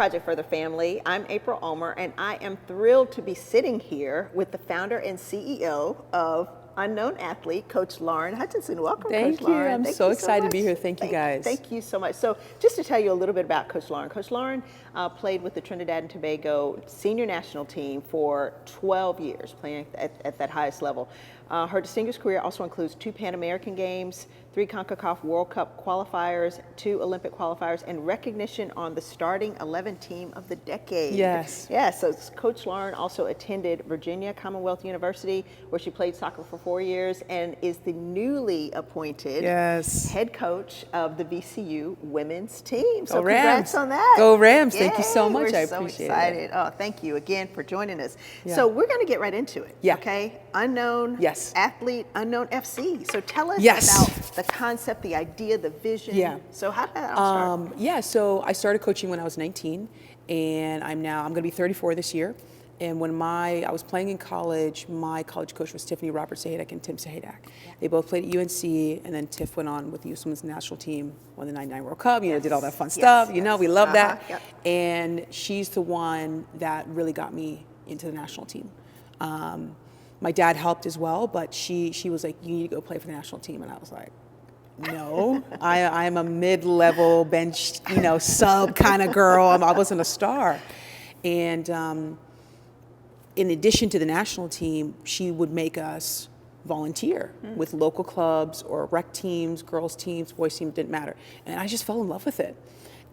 Project for the Family. I'm April Ulmer, and I am thrilled to be sitting here with the founder and CEO of Unknown Athlete, Coach Lauryn Hutchinson. Welcome, Coach Lauryn. Thank you. I'm so excited to be here. Thank you, guys. Thank you so much. So just to tell you a little bit about Coach Lauryn. Coach Lauryn played with the Trinidad and Tobago senior national team for 12 years, playing at that highest level. Her distinguished career also includes 2 Pan American Games, 3 CONCACAF World Cup qualifiers, 2 Olympic qualifiers, and recognition on the starting 11 team of the decade. Yes. Yeah, so Coach Lauryn also attended Virginia Commonwealth University, where she played soccer for 4 years, and is the newly appointed head coach of the VCU women's team. So congrats on that. Go Rams. Yay, thank you so much. I appreciate it. We're so excited. It. Oh, thank you again for joining us. Yeah. So we're going to get right into it. Yeah. Okay. Unknown Athlete, Unknown FC. So tell us about the concept, the idea, the vision. Yeah. So how did that all start? Yeah, so I started coaching when I was 19, and I'm going to be 34 this year. And when I was playing in college, my college coach was Tiffany Roberts-Sahadak and Tim Sahadak. Yeah. They both played at UNC, and then Tiff went on with the U.S. Women's National Team, won the '99 World Cup, did all that fun stuff. You know, we love that. Yep. And she's the one that really got me into the national team. My dad helped as well, but she was like, you need to go play for the national team. And I was like, no, I'm a mid-level bench, sub kind of girl. I wasn't a star. And in addition to the national team, she would make us volunteer with local clubs or rec teams, girls teams, boys teams, didn't matter. And I just fell in love with it.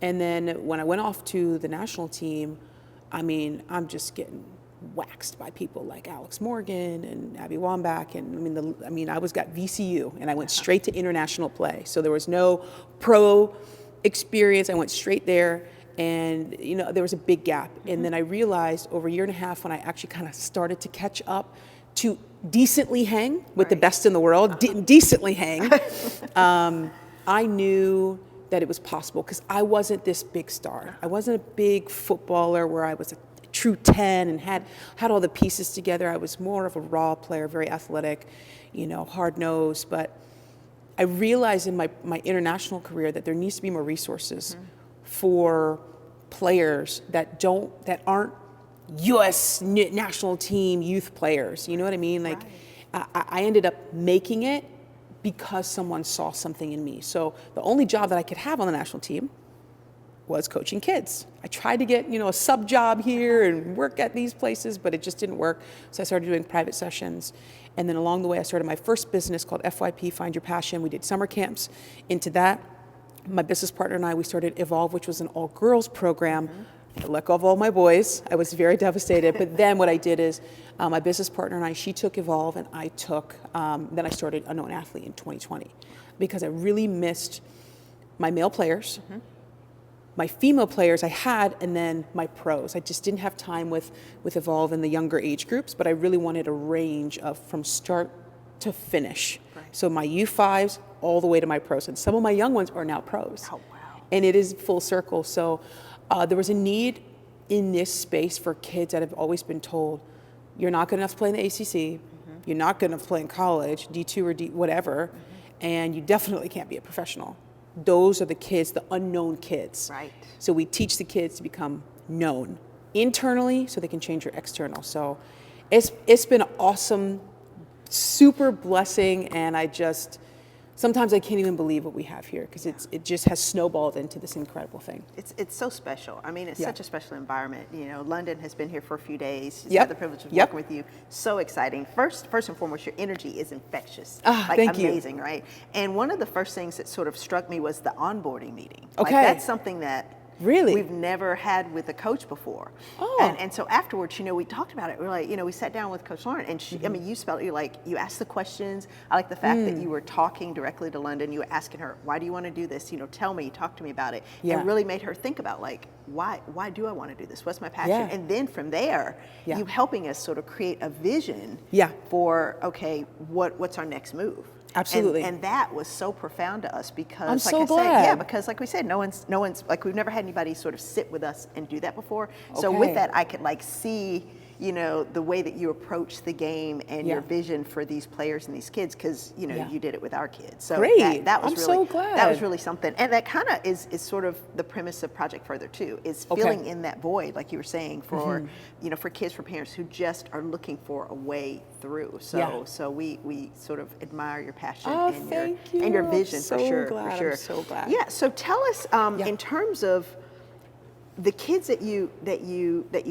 And then when I went off to the national team, I'm just getting waxed by people like Alex Morgan and Abby Wambach, and I got VCU, and I went straight to international play. So there was no pro experience. I went straight there, and there was a big gap. And then I realized over a year and a half, when I actually kind of started to catch up to decently hang with the best in the world, decently hang, I knew that it was possible, because I wasn't this big star. I wasn't a big footballer where I was a true 10 and had all the pieces together. I was more of a raw player, very athletic, hard-nosed. But I realized in my international career that there needs to be more resources for players that aren't U.S. national team youth players. You know what I mean? Like, I ended up making it because someone saw something in me. So the only job that I could have on the national team was coaching kids. I tried to get, a sub job here and work at these places, but it just didn't work. So I started doing private sessions. And then along the way, I started my first business called FYP, Find Your Passion. We did summer camps into that. My business partner and I, we started Evolve, which was an all-girls program. I let go of all my boys. I was very devastated. But then what I did is, my business partner and I, she took Evolve, and I took, then I started Unknown Athlete in 2020, because I really missed my male players, my female players I had, and then my pros. I just didn't have time with Evolve in the younger age groups, but I really wanted a range of from start to finish. So my U5s all the way to my pros, and some of my young ones are now pros. Oh, wow. And it is full circle. So there was a need in this space for kids that have always been told, you're not good enough to play in the ACC, you're not good enough to play in college, D2 or D whatever, and you definitely can't be a professional. Those are the kids, the unknown kids. Right. So we teach the kids to become known internally so they can change your external. So it's been an awesome, super blessing, and sometimes I can't even believe what we have here, because it just has snowballed into this incredible thing. It's so special. It's such a special environment. London has been here for a few days. Just Yep. had the privilege of working with you. So exciting. First and foremost, your energy is infectious. Thank you. Amazing, right? And one of the first things that sort of struck me was the onboarding meeting. Okay. That's something that Really? we've never had with a coach before. Oh. And so afterwards, we talked about it. We're like, we sat down with Coach Lauryn, and she, you spelled it, you asked the questions. I like the fact that you were talking directly to London. You were asking her, why do you want to do this? Tell me, talk to me about it. Yeah. And really made her think about, why do I want to do this? What's my passion? Yeah. And then from there, you helping us sort of create a vision for, okay, what's our next move? Absolutely. And that was so profound to us, because I'm so glad. because like we said, no one's like, we've never had anybody sort of sit with us and do that before. So with that, I could see, you know, the way that you approach the game and your vision for these players and these kids, because, you know, you did it with our kids. So Great. that was I'm really, so glad. that was really something. And that kind of is sort of the premise of Project Further too, is filling in that void, like you were saying, for, you know, for kids, for parents who just are looking for a way through. So so we sort of admire your passion and your vision, for sure. For sure. I'm so glad. Yeah. So tell us, in terms of the kids that you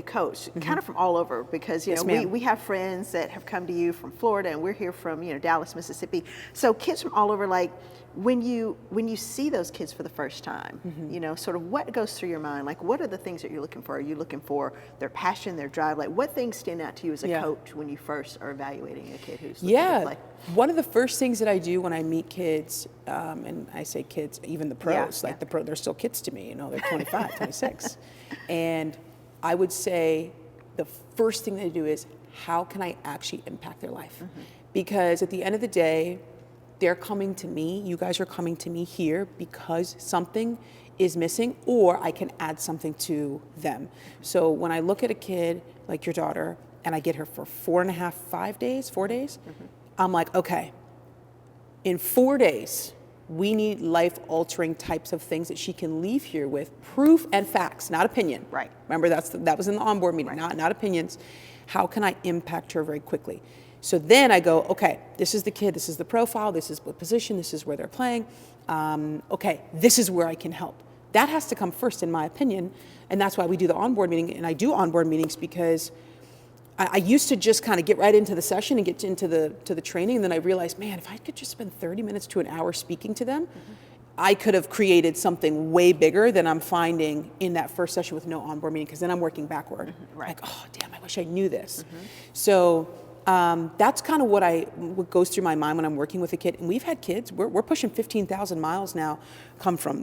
coach, kind of from all over, because you know we have friends that have come to you from Florida, and we're here from, you know, Dallas, Mississippi. So kids from all over, like when you see those kids for the first time, you know, sort of what goes through your mind? Like, what are the things that you're looking for? Are you looking for their passion, their drive? Like, what things stand out to you as a coach when you first are evaluating a kid who's looking to play? One of the first things that I do when I meet kids, and I say kids, even the pros, like the pro, they're still kids to me, you know, they're 25, 26. And I would say the first thing they do is, how can I actually impact their life? Because at the end of the day, they're coming to me, you guys are coming to me here because something is missing, or I can add something to them. So when I look at a kid like your daughter, and I get her for 4 days, I'm like, okay, in 4 days, we need life-altering types of things that she can leave here with, proof and facts, not opinion. Right. Remember, that was in the onboard meeting, not opinions. How can I impact her very quickly? So then I go, okay, this is the kid, this is the profile, this is what position, this is where they're playing. Okay, this is where I can help. That has to come first, in my opinion, and that's why we do the onboard meeting. And I do onboard meetings because I used to just kind of get right into the session and get into the training, and then I realized, man, if I could just spend 30 minutes to an hour speaking to them, I could have created something way bigger than I'm finding in that first session with no onboard meeting, because then I'm working backward. Like, oh, damn, I wish I knew this. So that's kind of what goes through my mind when I'm working with a kid. And we've had kids, we're pushing 15,000 miles now,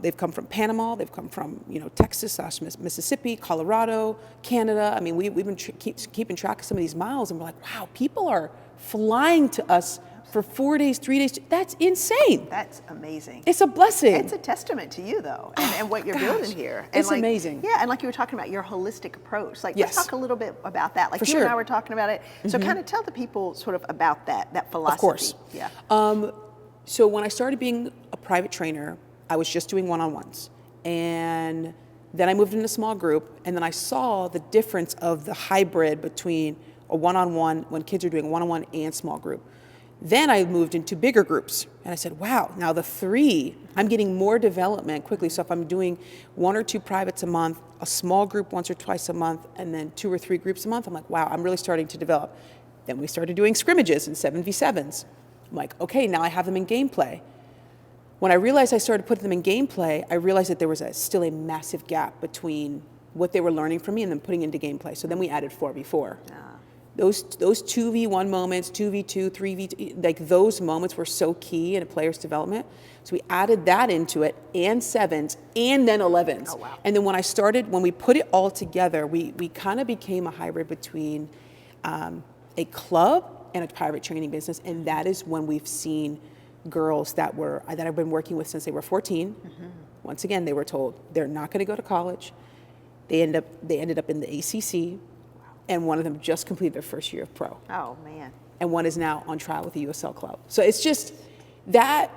they've come from Panama, they've come from, you know, Texas, Mississippi, Colorado, Canada. I mean, we've been keeping track of some of these miles, and we're like, wow, people are flying to us for 4 days, 3 days. That's insane. That's amazing. It's a blessing. It's a testament to you, though, and what you're building here. And it's amazing. Yeah, and like you were talking about your holistic approach. Like, let's talk a little bit about that. Like, you and I were talking about it. So kind of tell the people sort of about that philosophy. Of course. Yeah. So when I started being a private trainer, I was just doing one-on-ones. And then I moved into a small group, and then I saw the difference of the hybrid between a one-on-one, when kids are doing one-on-one and small group. Then I moved into bigger groups, and I said, wow, now the 3, I'm getting more development quickly. So if I'm doing 1 or 2 privates a month, a small group once or twice a month, and then 2 or 3 groups a month, I'm like, wow, I'm really starting to develop. Then we started doing scrimmages and 7v7s. I'm like, okay, now I have them in gameplay. When I realized I started putting them in gameplay, I realized that there was still a massive gap between what they were learning from me and then putting into gameplay. So then we added 4v4. Those 2v1 moments, 2v2, 3v2, like those moments were so key in a player's development. So we added that into it, and 7s, and then 11s. Oh, wow. And then when we put it all together, we kind of became a hybrid between a club and a private training business. And that is when we've seen girls that I've been working with since they were 14. Once again, they were told they're not going to go to college. They ended up in the ACC. And one of them just completed their first year of pro. Oh, man. And one is now on trial with the USL club. So it's just that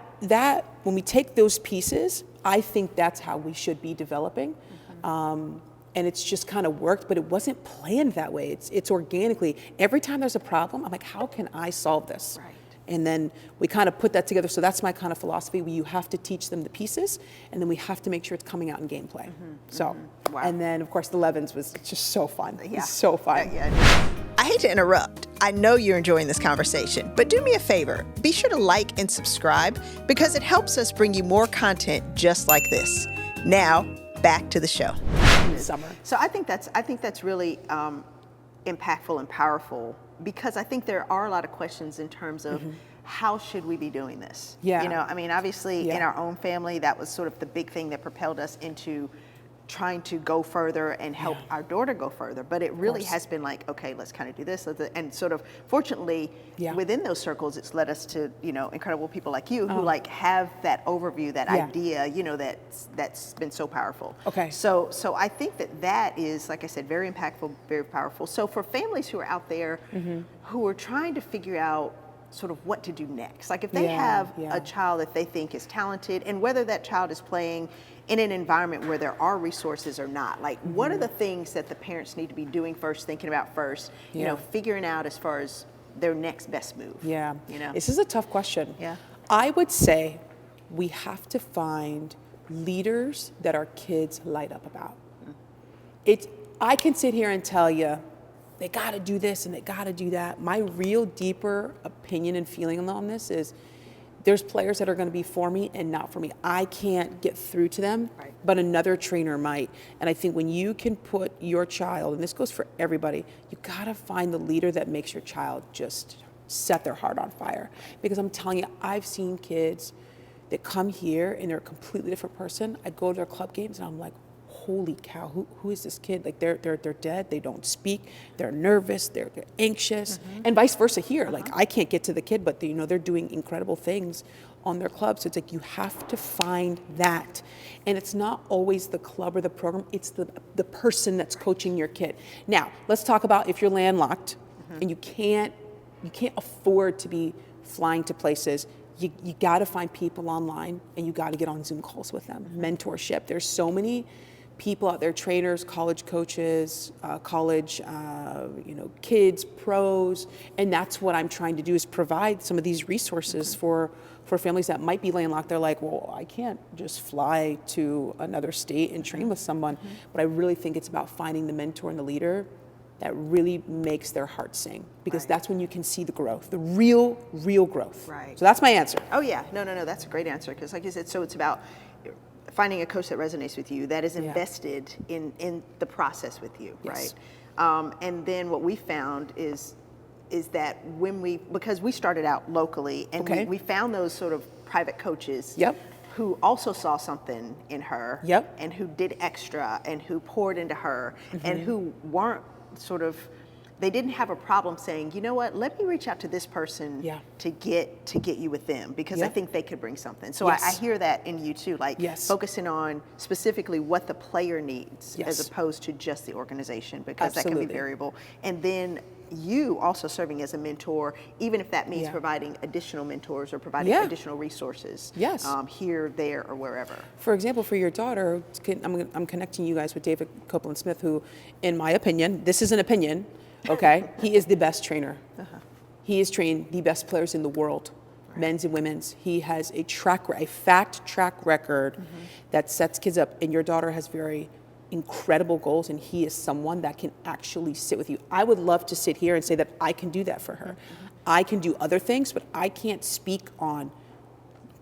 when we take those pieces, I think that's how we should be developing. And it's just kind of worked, but it wasn't planned that way. It's organically. Every time there's a problem, I'm like, how can I solve this? Right. And then we kind of put that together. So that's my kind of philosophy. You have to teach them the pieces, and then we have to make sure it's coming out in gameplay. Wow. And then, of course, the 11s was just so fun. Yeah. It's so fun. I hate to interrupt. I know you're enjoying this conversation, but do me a favor. Be sure to like and subscribe, because it helps us bring you more content just like this. Now, back to the show. Summer. So I think that's really impactful and powerful, because I think there are a lot of questions in terms of how should we be doing this? Yeah. You know, I mean, obviously in our own family, that was sort of the big thing that propelled us into trying to go further and help our daughter go further, but it really course. has been like, okay, let's kind of do this, and sort of fortunately within those circles, it's led us to, you know, incredible people like you who like have that overview, that idea, you know, that's been so powerful. Okay. So I think that is, like I said, very impactful, very powerful. So for families who are out there who are trying to figure out sort of what to do next, like if they have a child that they think is talented, and whether that child is playing in an environment where there are resources or not, like what are the things that the parents need to be doing first, thinking about first, you know, figuring out as far as their next best move? Yeah. You know, This is a tough question. Yeah. I would say we have to find leaders that our kids light up about. I can sit here and tell you, they got to do this and they got to do that. My real deeper opinion and feeling on this is there's players that are going to be for me and not for me. I can't get through to them, but another trainer might. And I think when you can put your child, and this goes for everybody, you got to find the leader that makes your child just set their heart on fire. Because I'm telling you, I've seen kids that come here and they're a completely different person. I go to their club games and I'm like, holy cow, who is this kid? Like they're dead, they don't speak, they're nervous, they're anxious, and vice versa here. Like I can't get to the kid, but you know, they're doing incredible things on their club. So it's like you have to find that. And it's not always the club or the program, it's the person that's coaching your kid. Now, let's talk about if you're landlocked and you can't afford to be flying to places. You got to find people online and you got to get on Zoom calls with them. Mentorship. There's so many people out there, trainers, college coaches, kids, pros, and that's what I'm trying to do is provide some of these resources for families that might be landlocked. They're like, well, I can't just fly to another state and train with someone. But I really think it's about finding the mentor and the leader that really makes their heart sing, because that's when you can see the growth, the real growth. Right. So that's my answer. Oh yeah, no, that's a great answer, because like you said, so it's about finding a coach that resonates with you, that is invested in the process with you, right? And then what we found is that because we started out locally, and we found those sort of private coaches who also saw something in her, and who did extra, and who poured into her, and who weren't sort of, they didn't have a problem saying, you know what, let me reach out to this person to get you with them, because I think they could bring something. So I hear that in you too, like focusing on specifically what the player needs as opposed to just the organization, because that can be variable. And then you also serving as a mentor, even if that means providing additional mentors or providing additional resources here, there, or wherever. For example, for your daughter, I'm connecting you guys with David Copeland-Smith, who, in my opinion, this is an opinion, okay, he is the best trainer. He has trained the best players in the world, men's and women's. He has a fact track record that sets kids up, and your daughter has very incredible goals, and he is someone that can actually sit with you. I would love to sit here and say that I can do that for her. I can do other things, but I can't speak on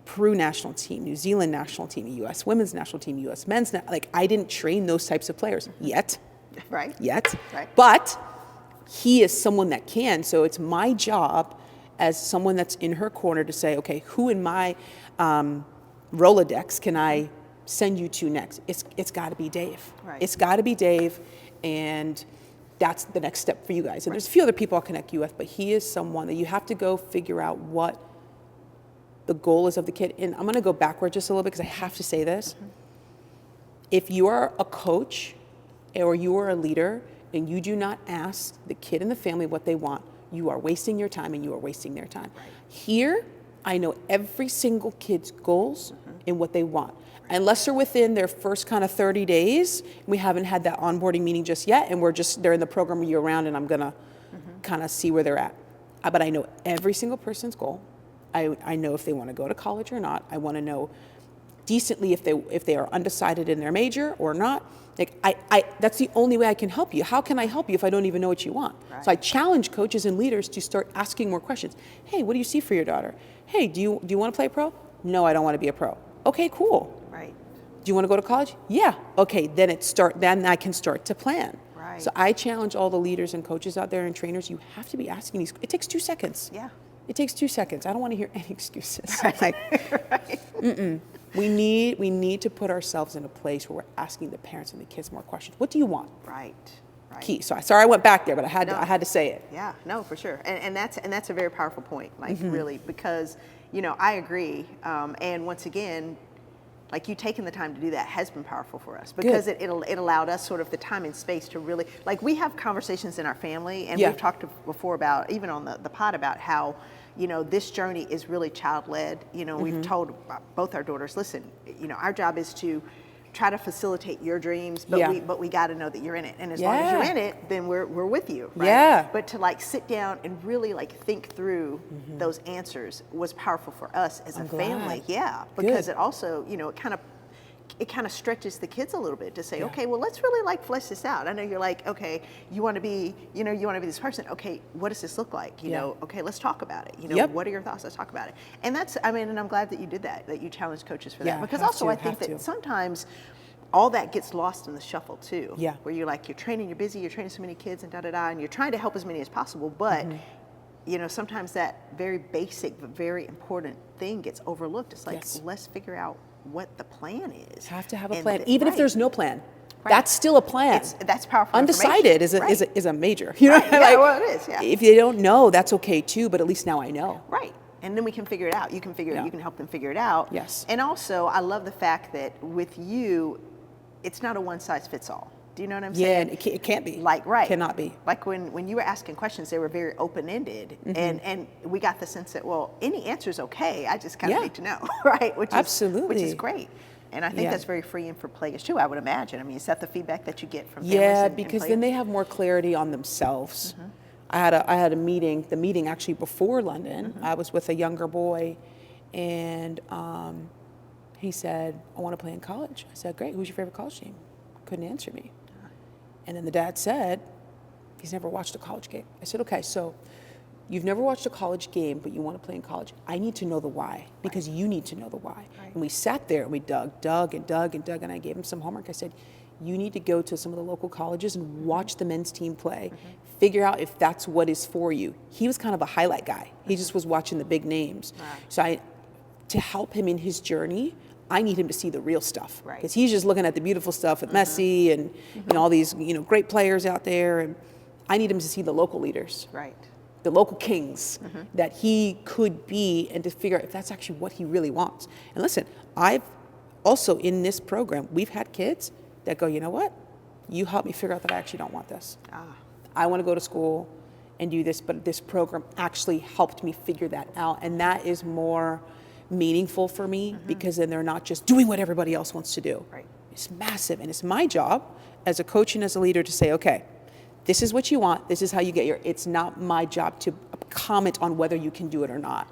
Peru national team, New Zealand national team, U.S. women's national team, U.S. men's, like I didn't train those types of players yet. But he is someone that can, so it's my job as someone that's in her corner to say, okay, who in my Rolodex can I send you to next? It's got to be Dave. It's got to be Dave, and that's the next step for you guys. And there's a few other people I'll connect you with, but he is someone that you have to go figure out what the goal is of the kid. And I'm going to go backward just a little bit because I have to say this. If you are a coach or you are a leader and you do not ask the kid and the family what they want, you are wasting your time and you are wasting their time. Here, I know every single kid's goals and what they want. Unless they're within their first kind of 30 days, we haven't had that onboarding meeting just yet, and they're in the program year round, and I'm gonna kind of see where they're at. But I know every single person's goal. I know if they want to go to college or not. I want to know decently if they are undecided in their major or not. Like that's the only way I can help you. How can I help you if I don't even know what you want? So I challenge coaches and leaders to start asking more questions. Hey, what do you see for your daughter? Hey, do you want to play pro? No, I don't want to be a pro. Okay, cool. Do you want to go to college? Yeah. Okay, then I can start to plan. So I challenge all the leaders and coaches out there and trainers, you have to be asking these. It takes 2 seconds. It takes 2 seconds. I don't want to hear any excuses. We need to put ourselves in a place where we're asking the parents and the kids more questions. What do you want? Right. Right. Key. Sorry, I went back there, but I had to say it. Yeah, no, for sure, and that's a very powerful point. Like really, because I agree. And once again, like you taking the time to do that has been powerful for us because it allowed us sort of the time and space to really, like, we have conversations in our family, and we've talked before about, even on the pod, about how this journey is really child-led. We've told both our daughters, listen, our job is to try to facilitate your dreams, but we got to know that you're in it, and as long as you're in it, then we're with you, right? Yeah. But to like sit down and really like think through those answers was powerful for us as a family. Yeah, because it also it kind of stretches the kids a little bit to say, okay, well, let's really like flesh this out. I know you're like, okay, you want to be this person. Okay, what does this look like? Okay, let's talk about it. What are your thoughts? Let's talk about it. And that's, and I'm glad that you did that you challenged coaches for that. Because also I think that sometimes all that gets lost in the shuffle too. Yeah. Where you're like, you're training, you're busy, you're training so many kids and and you're trying to help as many as possible, but sometimes that very basic but very important thing gets overlooked. It's like, let's figure out what the plan is. Have to have a plan, even if there's no plan. That's still a plan. That's powerful. Undecided is a major. Well, it is. Yeah. If you don't know, that's okay too. But at least now I know. Right. And then we can figure it out. You can figure it. You can help them figure it out. Yes. And also, I love the fact that with you, it's not a one size fits all. Do you know what I'm saying? Yeah, it can't be. Cannot be. Like when you were asking questions, they were very open-ended, and we got the sense that, well, any answer is okay. I just kind of need to know, right? Which is great. And I think that's very freeing for players too, I would imagine. I mean, is that the feedback that you get from families? Yeah, because then they have more clarity on themselves. I had a meeting, the meeting actually before London. I was with a younger boy, and he said, I want to play in college. I said, great, who's your favorite college team? Couldn't answer me. And then the dad said, he's never watched a college game. I said, okay, so you've never watched a college game, but you want to play in college. I need to know the why, because you need to know the why. And we sat there and we dug, and I gave him some homework. I said, you need to go to some of the local colleges and watch the men's team play. Figure out if that's what is for you. He was kind of a highlight guy. He just was watching the big names. So to help him in his journey, I need him to see the real stuff, because he's just looking at the beautiful stuff with Messi and all these great players out there, and I need him to see the local leaders, the local kings that he could be, and to figure out if that's actually what he really wants. And listen, I've also in this program, we've had kids that go, you know what, you helped me figure out that I actually don't want this. I want to go to school and do this, but this program actually helped me figure that out, and that is more meaningful for me, because then they're not just doing what everybody else wants to do. It's massive, and it's my job as a coach and as a leader to say, okay, this is what you want, this is how you get your, it's not my job to comment on whether you can do it or not.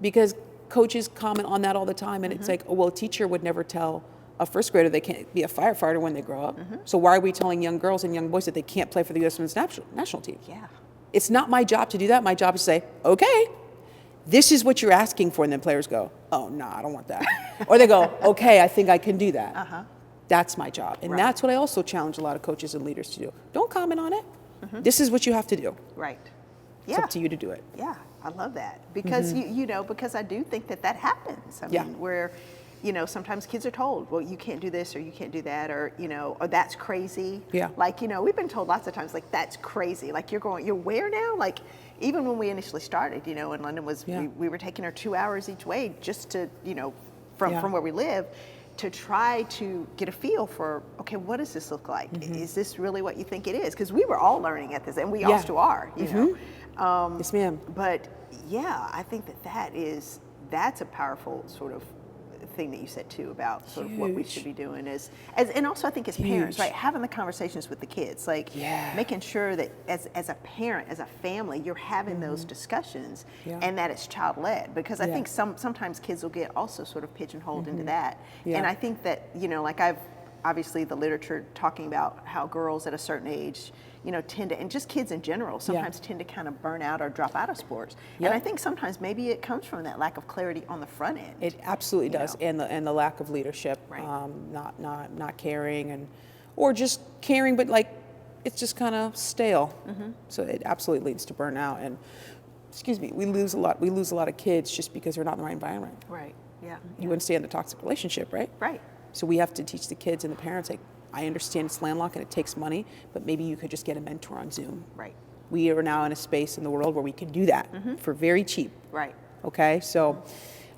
Because coaches comment on that all the time, and it's like, oh, well, a teacher would never tell a first grader they can't be a firefighter when they grow up. So why are we telling young girls and young boys that they can't play for the U.S. Women's national team? It's not my job to do that. My job is to say, okay, this is what you're asking for, and then players go, oh, no, I don't want that. Or they go, okay, I think I can do that. That's my job. And that's what I also challenge a lot of coaches and leaders to do. Don't comment on it. This is what you have to do. It's up to you to do it. Yeah, I love that. Because, because I do think that happens. I mean, where, sometimes kids are told, well, you can't do this, or you can't do that, or, or that's crazy. Like, we've been told lots of times, like, that's crazy. Like, you're where now? Like, even when we initially started, and London was, we were taking her 2 hours each way just to, from where we live, to try to get a feel for, okay, what does this look like? Is this really what you think it is? Because we were all learning at this, and we all still are, you know. Yes, ma'am. But yeah, I think that's a powerful sort of thing that you said too about sort of what we should be doing as and also I think as parents, right, having the conversations with the kids, like making sure that as a parent, as a family, you're having those discussions and that it's child-led, because I think sometimes kids will get also sort of pigeonholed into that. And I think that, like I've obviously the literature talking about how girls at a certain age, tend to, and just kids in general, sometimes tend to kind of burn out or drop out of sports. And I think sometimes maybe it comes from that lack of clarity on the front end. It absolutely does, and the lack of leadership, not caring, or just caring, but like it's just kind of stale. So it absolutely leads to burnout, and we lose a lot of kids just because they're not in the right environment. Yeah. You wouldn't stay in a toxic relationship, right? Right. So we have to teach the kids and the parents, like, I understand it's landlocked and it takes money, but maybe you could just get a mentor on Zoom. Right. We are now in a space in the world where we can do that for very cheap. Right. Okay, so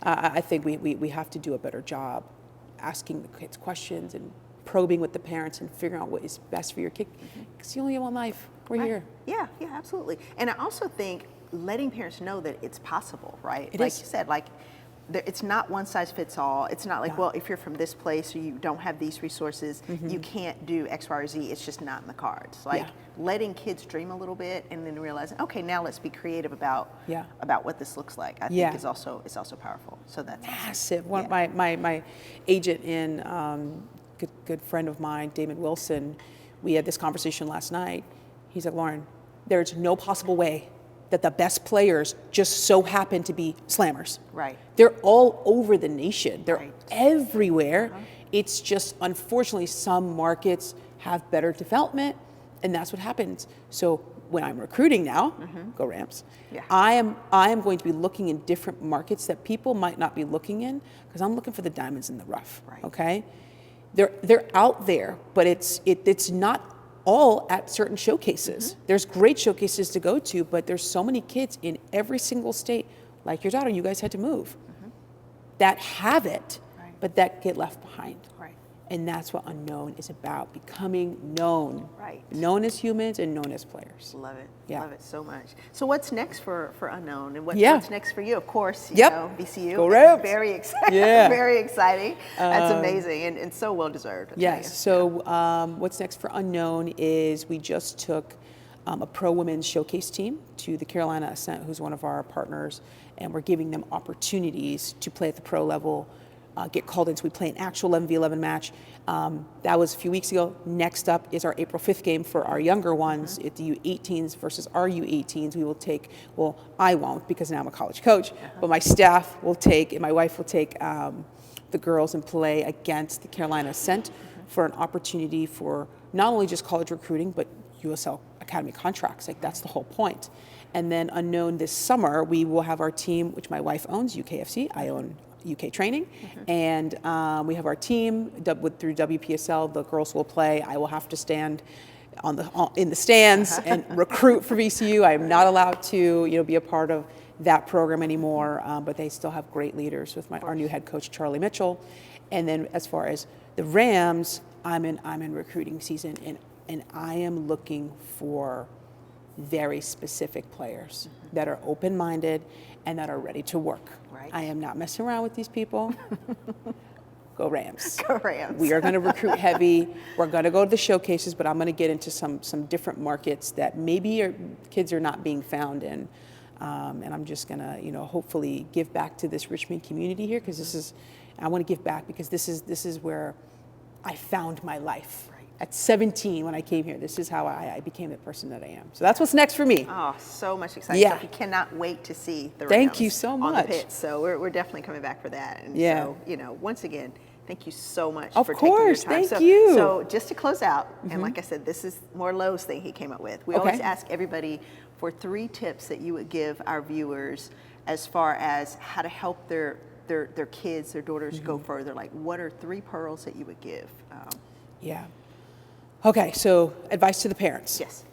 I think we have to do a better job asking the kids questions and probing with the parents and figuring out what is best for your kid. Because you only have one life. We're here. Yeah, yeah, absolutely. And I also think letting parents know that it's possible, right? It like is. you said, like it's not one size fits all. It's not like, well, if you're from this place or you don't have these resources, you can't do X, Y, or Z. It's just not in the cards. Like letting kids dream a little bit and then realizing, okay, now let's be creative about what this looks like. I think is also powerful. So that's massive. Awesome. My agent and good friend of mine, David Wilson, we had this conversation last night. He's like, Lauryn, there's no possible way that the best players just so happen to be slammers. Right. They're all over the nation. They're everywhere. It's just, unfortunately, some markets have better development, and that's what happens. So when I'm recruiting now, go Rams, I am going to be looking in different markets that people might not be looking in, because I'm looking for the diamonds in the rough, okay? They're out there, but it's not all at certain showcases. There's great showcases to go to, but there's so many kids in every single state, like your daughter, you guys had to move, that have it, but that get left behind. And that's what Unknown is about, becoming known. Known as humans and known as players. Love it. Love it so much. So what's next for Unknown? And what's next for you? Of course, you know, VCU. Go Rams. Very exciting. Very exciting. That's amazing and so well deserved. Yes. So what's next for Unknown is we just took a pro women's showcase team to the Carolina Ascent, who's one of our partners, and we're giving them opportunities to play at the pro level, get called in, so we play an actual 11v11 match. That was a few weeks ago. Next up is our April 5th game for our younger ones. It's the U18s versus our U18s. We will take, well, I won't because now I'm a college coach, but my staff will take, and my wife will take the girls and play against the Carolina Ascent for an opportunity for not only just college recruiting, but USL Academy contracts. Like, that's the whole point. And then Unknown this summer, we will have our team, which my wife owns, UKFC. I own UK Training, and we have our team through WPSL. The girls will play. I will have to stand in the stands and recruit for VCU. I am not allowed to, be a part of that program anymore. But they still have great leaders with our new head coach Charlie Mitchell. And then as far as the Rams, I'm in recruiting season, and I am looking for very specific players that are open-minded and that are ready to work. I am not messing around with these people. Go Rams. Go Rams. We are going to recruit heavy. We're going to go to the showcases, but I'm going to get into some different markets that maybe kids are not being found in. And I'm just going to, hopefully give back to this Richmond community here, because I want to give back because this is where I found my life. At 17, when I came here, this is how I became the person that I am. So that's what's next for me. Oh, so much exciting stuff. You cannot wait to see the Rams. Thank you so much. On the pitch. So we're definitely coming back for that. And so, once again, thank you so much for taking your time. Thank you. So just to close out, and like I said, this is more Lowe's thing he came up with. We always ask everybody for 3 tips that you would give our viewers as far as how to help their kids, their daughters go further. Like, what are 3 pearls that you would give? Okay, so advice to the parents. Yes.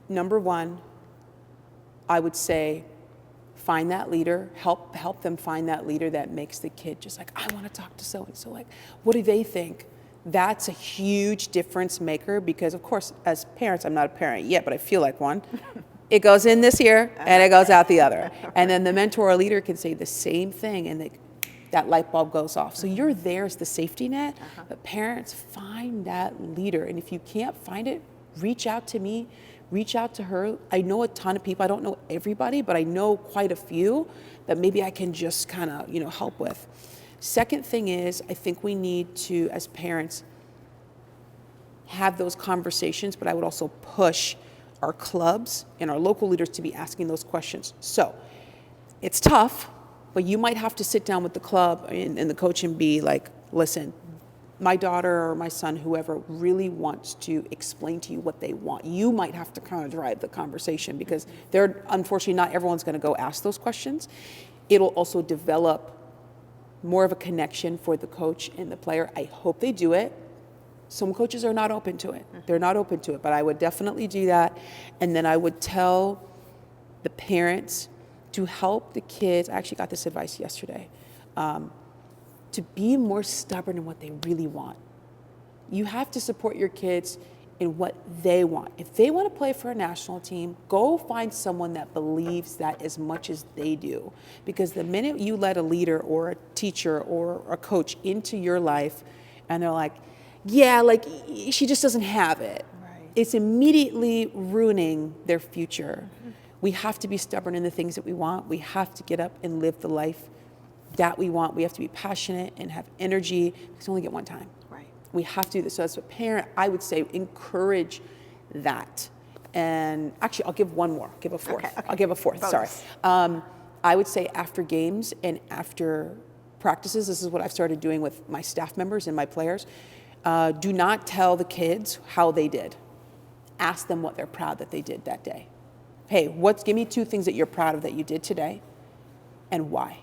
Number 1, I would say find that leader, help them find that leader that makes the kid just like, I want to talk to so-and-so. Like, what do they think? That's a huge difference maker, because of course, as parents, I'm not a parent yet, but I feel like one. It goes in this ear and it goes out the other. And then the mentor or leader can say the same thing, and that light bulb goes off. So you're there as the safety net, but parents, find that leader. And if you can't find it, reach out to me, reach out to her. I know a ton of people. I don't know everybody, but I know quite a few that maybe I can just kind of, help with. Second thing is, I think we need to, as parents, have those conversations, but I would also push our clubs and our local leaders to be asking those questions. So it's tough, but you might have to sit down with the club and the coach and be like, listen, my daughter or my son, whoever, really wants to explain to you what they want. You might have to kind of drive the conversation, because unfortunately, not everyone's going to go ask those questions. It'll also develop more of a connection for the coach and the player. I hope they do it. Some coaches are not open to it. They're not open to it, but I would definitely do that. And then I would tell the parents to help the kids. I actually got this advice yesterday, to be more stubborn in what they really want. You have to support your kids in what they want. If they want to play for a national team, go find someone that believes that as much as they do. Because the minute you let a leader or a teacher or a coach into your life and they're like, yeah, like she just doesn't have it, Right. it's immediately ruining their future. We have to be stubborn in the things that we want. We have to get up and live the life that we want. We have to be passionate and have energy, because we only get one time. Right. We have to do this. So as a parent, I would say encourage that. And actually, I'll give one more. I'll give a fourth. Okay. I'll give a fourth. Bonus. Sorry. I would say after games and after practices, this is what I've started doing with my staff members and my players. Do not tell the kids how they did. Ask them what they're proud that they did that day. Hey, give me 2 things that you're proud of that you did today, and why.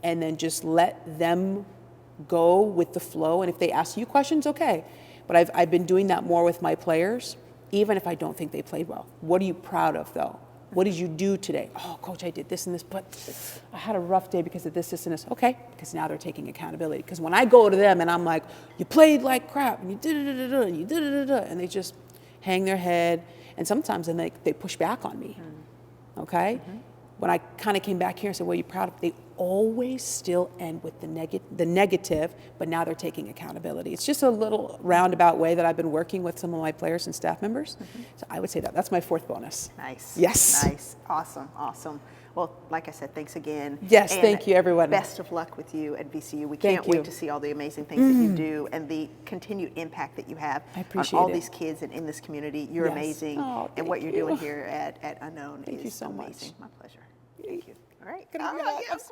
And then just let them go with the flow. And if they ask you questions, okay. But I've been doing that more with my players, even if I don't think they played well. What are you proud of, though? What did you do today? Oh, coach, I did this and this, but I had a rough day because of this, and this. Okay, because now they're taking accountability. Because when I go to them and I'm like, you played like crap, and you did-da-da-da-da, and you did-da-da-da, and they just hang their head, and sometimes then they push back on me, okay? When I kind of came back here and said, what are you proud of? They always still end with the negative, but now they're taking accountability. It's just a little roundabout way that I've been working with some of my players and staff members. So I would say that's my 4th bonus. Nice. Yes. Nice. Awesome. Awesome. Well, like I said, thanks again. Yes, And thank you, everyone. Best of luck with you at VCU. We Thank can't you. wait to see all the amazing things that you do and the continued impact that you have I on appreciate all it. these kids and in this community. You're Yes. amazing. Oh, and what thank you're doing you. here at Unknown Thank is you so much. amazing. My pleasure. Thank you. All right. Can I do that? Yes.